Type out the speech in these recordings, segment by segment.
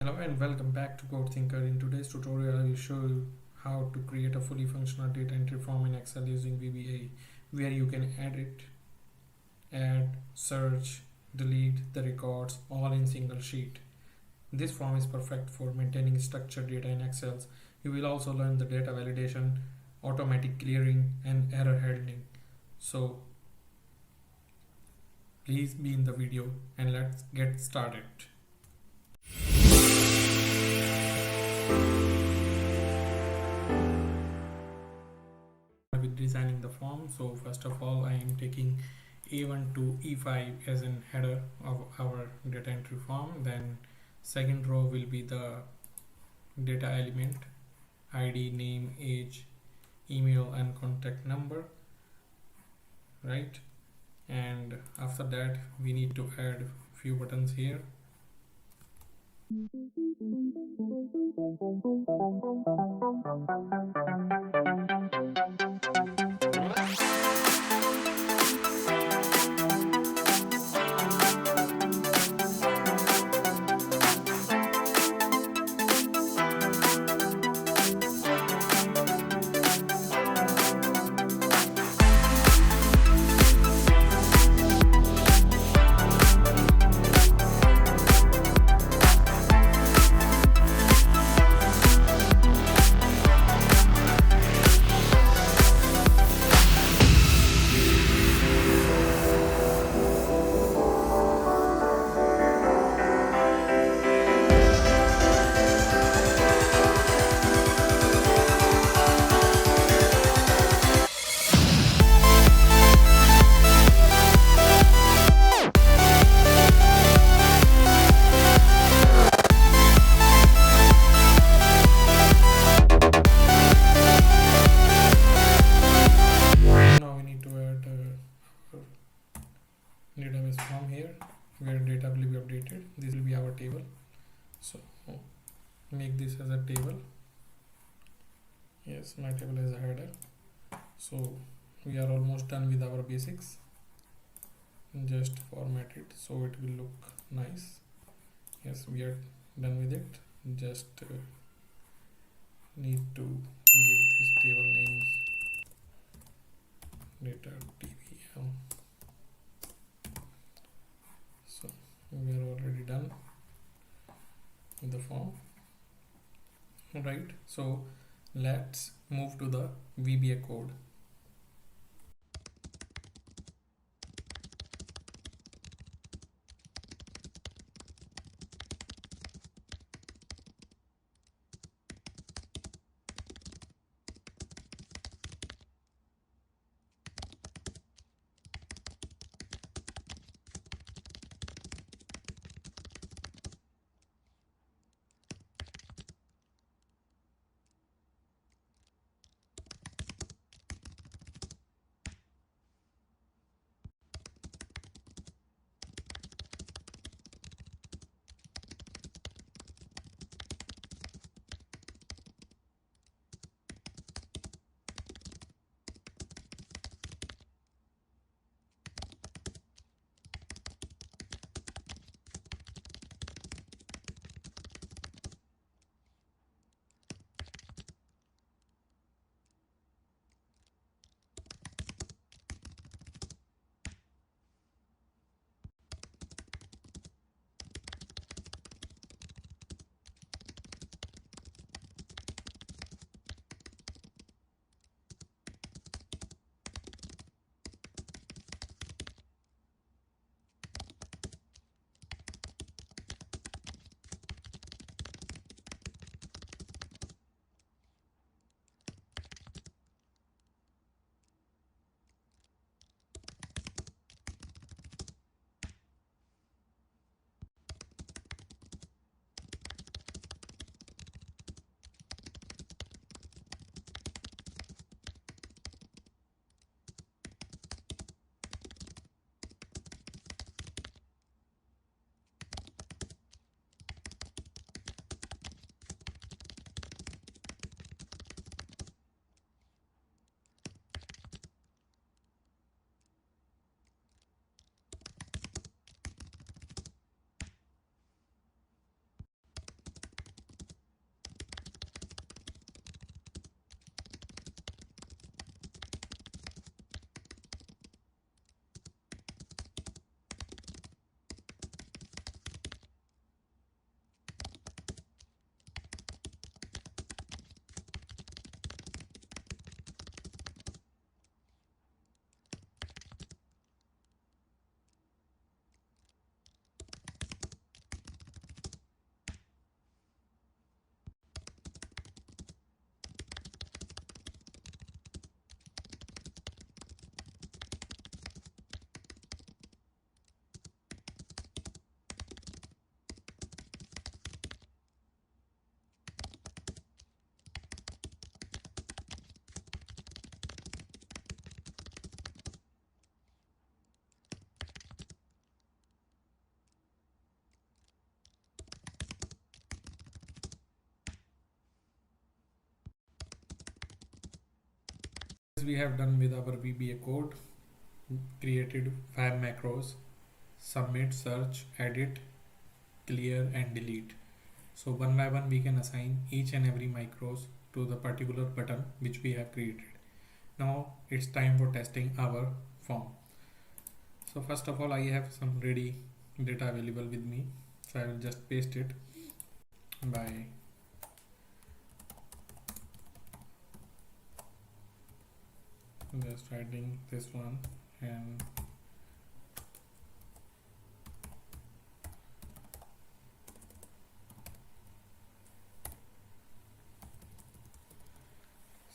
Hello and welcome back to Code Thinker. In today's tutorial, I will show you how to create a fully functional data entry form in Excel using VBA, where you can edit, add, search, delete the records all in single sheet. This form is perfect for maintaining structured data in Excel. You will also learn the data validation, automatic clearing, and error handling. So please be in the video and let's get started. With designing the form, so first of all I am taking A1 to E5 as an header of our data entry form. Then second row will be the data element, ID, name, age, email and contact number, right? And after that we need to add few buttons here. Database form here where data will be updated. This will be our table, so make this as a table. Yes, my table is a header. So we are almost done with our basics. Just format it so it will look nice. Yes, we are done with it. Just need to give this table names data TVL. So we are already done with the form, right? So let's move to the VBA code. We have done with our VBA code, created 5 macros: submit, search, edit, clear and delete. So one by one we can assign each and every macros to the particular button which we have created. Now it's time for testing our form. So first of all, I have some ready data available with me, so I will just paste it by just writing this one, and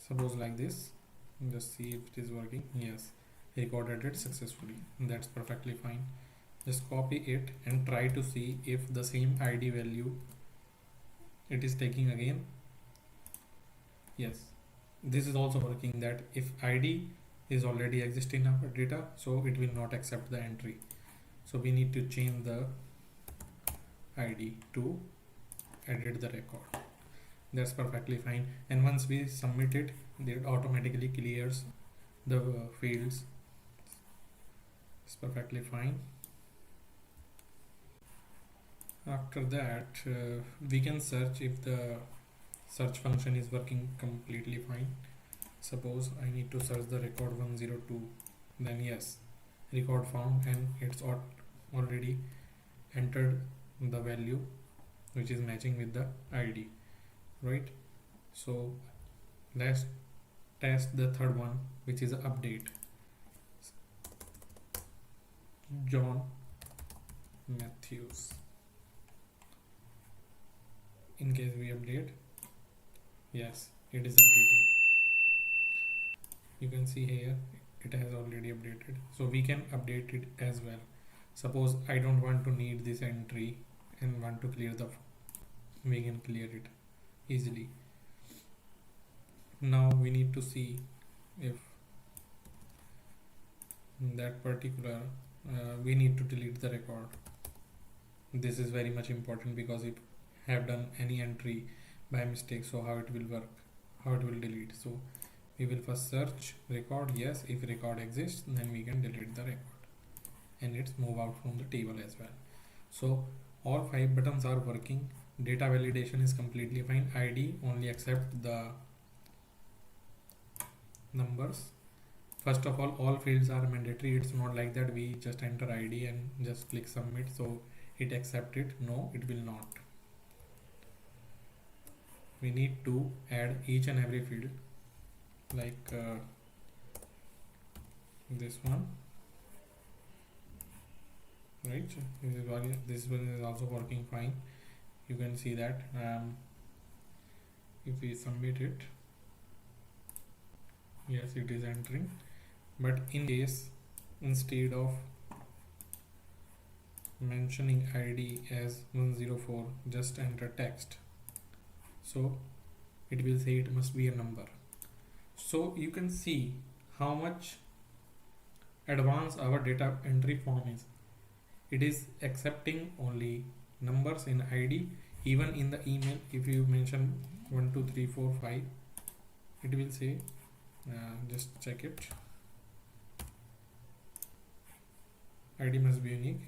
suppose like this. Just see if it is working. Yes, recorded it successfully. That's perfectly fine. Just copy it and try to see if the same ID value it is taking again. Yes, this is also working, that if ID is already existing in our data, so it will not accept the entry. So we need to change the ID to edit the record. That's perfectly fine. And once we submit it, it automatically clears the fields. It's perfectly fine. After that, we can search if the search function is working completely fine. Suppose I need to search the record 102, then yes, record found, and it's already entered the value which is matching with the ID, right? So let's test the third one, which is update. John Matthews. In case we update, yes, it is updating. You can see here it has already updated, so we can update it as well. Suppose I don't want to need this entry and want to clear the, we can clear it easily. Now we need to see if that particular we need to delete the record. This is very much important, because if have done any entry by mistake, so how it will work, how it will delete. So we will first search record. Yes, if record exists, then we can delete the record and it's move out from the table as well. So all 5 buttons are working. Data validation is completely fine. ID only accept the numbers. First of all fields are mandatory. It's not like that we just enter ID and just click submit so it accept it. No, it will not. We need to add each and every field, like this one, right? This one is also working fine. You can see that if we submit it, yes, it is entering. But in case instead of mentioning ID as 104, just enter text, so it will say it must be a number. So you can see how much advanced our data entry form is. It is accepting only numbers in ID. Even in the email, if you mention 1 2 3 4 5, it will say just check it, ID must be unique,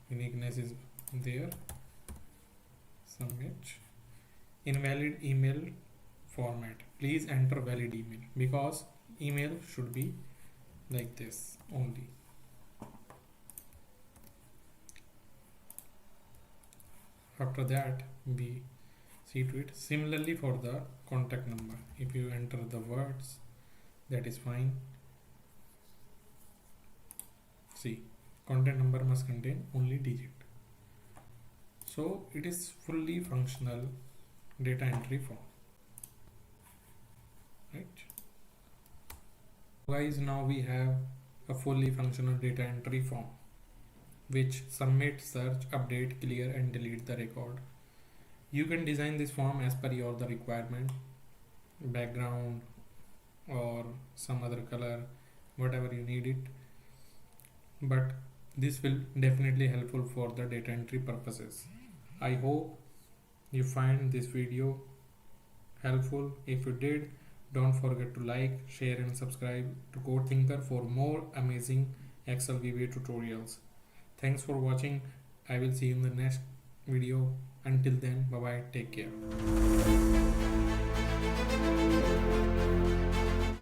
uniqueness is there, submit. Invalid email format, please enter valid email, because email should be like this only. After that, we see to it. Similarly for the contact number, if you enter the words, that is fine. See, contact number must contain only digit. So it is fully functional data entry form, right? Guys, now we have a fully functional data entry form which submit, search, update, clear and delete the record. You can design this form as per your the requirement, background or some other color, whatever you need it, but this will definitely helpful for the data entry purposes. I hope you find this video helpful. If you did, Don't forget to like, share and subscribe to Code Thinker for more amazing Excel VBA tutorials. Thanks for watching. I will see you in the next video. Until then, bye bye, take care.